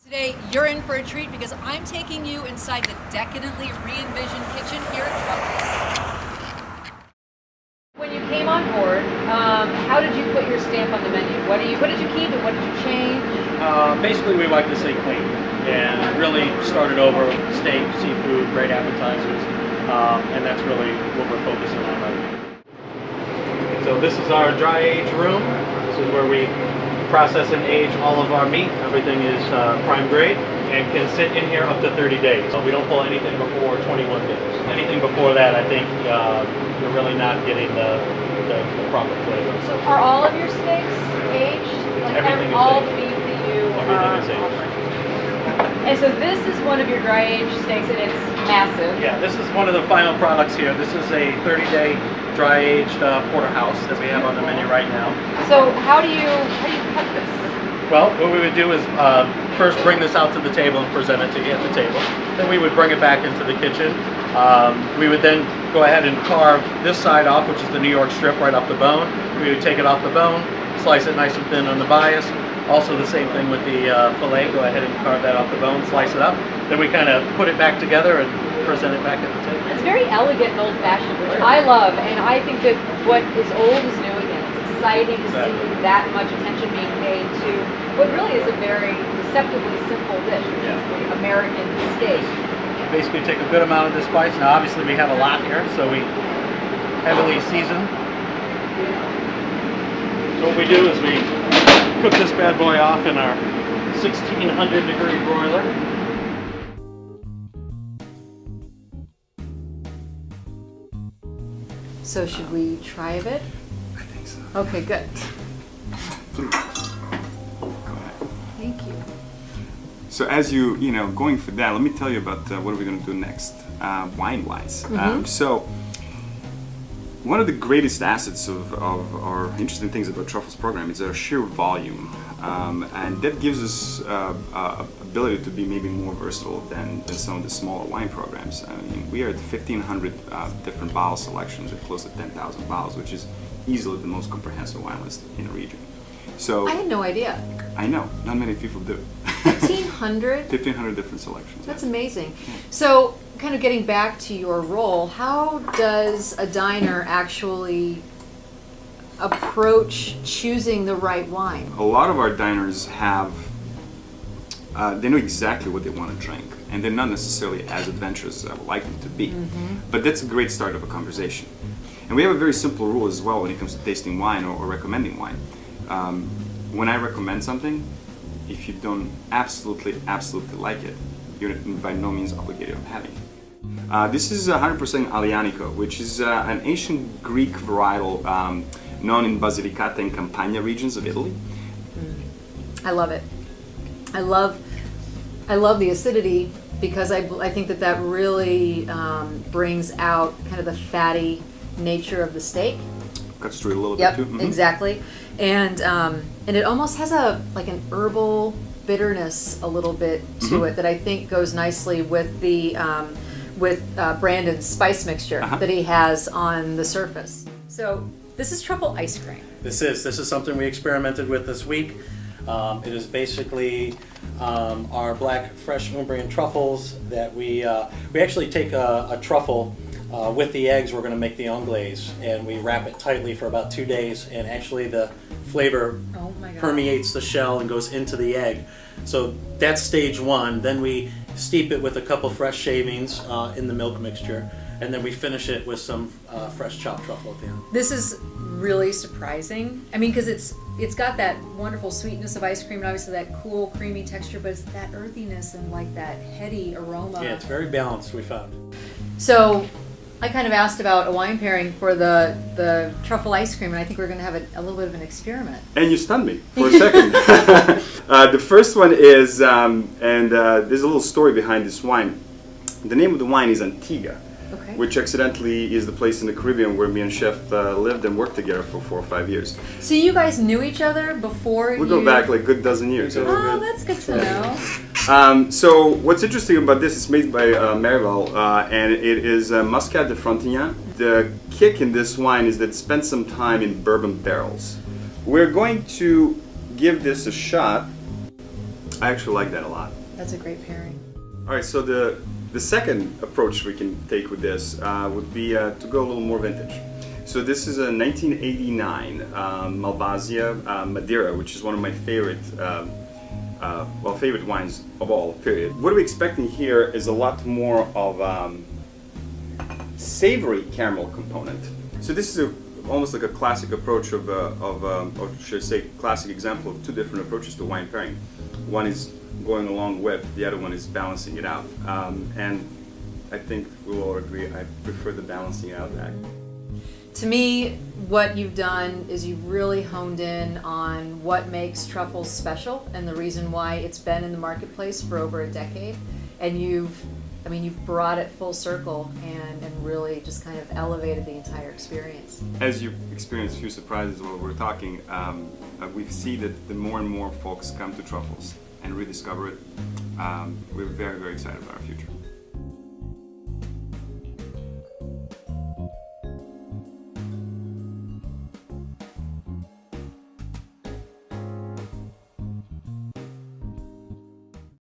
Today, you're in for a treat because I'm taking you inside the decadently re-envisioned kitchen here at Truffles. When you came on board, how did you put your stamp on the menu? What did you keep and what did you change? Basically, we like to say clean, and really started over steak, seafood, great appetizers, and that's really what we're focusing on right now. So this is our dry age room. This is where we process and age all of our meat. Everything is prime grade and can sit in here up to 30 days. So we don't pull anything before 21 days. Anything before that, I think you're really not getting the proper flavor. So are all of your steaks aged? Like Everything is all aged. the beef that you Everything is aged. offering? And so this is one of your dry aged steaks and it's massive. Yeah, this is one of the final products here. This is a 30-day dry aged porterhouse that we have on the menu right now. So how do you cut this? Well, what we would do is first bring this out to the table and present it to you at the table. Then we would bring it back into the kitchen. We would then go ahead and carve this side off, which is the New York strip, right off the bone. We would take it off the bone, slice it nice and thin on the bias. Also the same thing with the fillet. Go ahead and carve that off the bone, slice it up. Then we kind of put it back together and present it back at the table. It's very elegant and old-fashioned, which I love, and I think that what is old is new again. It's exciting to see that much attention being paid to what really is a very deceptively simple dish, which is the American steak. Basically take a good amount of this spice. Now obviously we have a lot here, so we heavily season. So what we do is we cook this bad boy off in our 1600 degree broiler. So should we try a bit? I think so. Okay, good. Please. Go ahead. Thank you. So as going for that, let me tell you about what we're going to do next, wine-wise. So one of the greatest assets of our interesting things about Truffles program is our sheer volume, and that gives us ability to be maybe more versatile than some of the smaller wine programs. I mean, we are at 1,500 different bottle selections with close to 10,000 bottles, which is easily the most comprehensive wine list in the region. So I had no idea. I know, not many people do. 1,500? 1,500 different selections. That's amazing. So, kind of getting back to your role, how does a diner actually approach choosing the right wine? A lot of our diners have, they know exactly what they want to drink, and they're not necessarily as adventurous as I would like them to be. But that's a great start of a conversation. And we have a very simple rule as well when it comes to tasting wine or recommending wine. When I recommend something, if you don't absolutely like it, you're by no means obligated on having it. This is 100% Aglianico, which is an ancient Greek varietal known in Basilicata and Campania regions of Italy. I love it. I love the acidity because I think that really brings out kind of the fatty nature of the steak. Cuts through it a little Yep, bit too. exactly. And it almost has an herbal bitterness a little bit to it that I think goes nicely with the Brandon's spice mixture that he has on the surface. So this is truffle ice cream. This is something we experimented with this week. It is basically our black fresh Umbrian truffles that we actually take a truffle. With the eggs, we're going to make the anglaise, and we wrap it tightly for about 2 days, and actually the flavor permeates the shell and goes into the egg. So that's stage one. Then we steep it with a couple fresh shavings in the milk mixture, and then we finish it with some fresh chopped truffle at the end. This is really surprising. I mean, because it's got that wonderful sweetness of ice cream and obviously that cool, creamy texture, but it's that earthiness and like that heady aroma. Yeah, it's very balanced, we found. So I kind of asked about a wine pairing for the truffle ice cream, and I think we're going to have a little bit of an experiment. And you stunned me for a second. The first one is, there's a little story behind this wine. The name of the wine is Antigua, which accidentally is the place in the Caribbean where me and Chef lived and worked together for 4 or 5 years. So you guys knew each other before We go back like a good dozen years. Oh, that's good to know. So what's interesting about this, it's made by Marival, and it is Muscat de Frontignan. The kick in this wine is that it spent some time in bourbon barrels. We're going to give this a shot I actually like that a lot. That's a great pairing. All right, so the second approach we can take with this would be to go a little more vintage. So this is a 1989 Malvasia Madeira, which is one of my favorite, favorite wines of all, period. What we're expecting here is a lot more of savory caramel component. So this is almost like a classic approach or should I say, classic example of two different approaches to wine pairing. One is going along with, the other one is balancing it out. And I think we'll all agree I prefer the balancing out act. To me, what you've done is you've really honed in on what makes Truffles special and the reason why it's been in the marketplace for over a decade. And you've brought it full circle and really just kind of elevated the entire experience. As you experience a few surprises while we're talking, we see that the more and more folks come to Truffles and rediscover it. We're very, very excited about our future.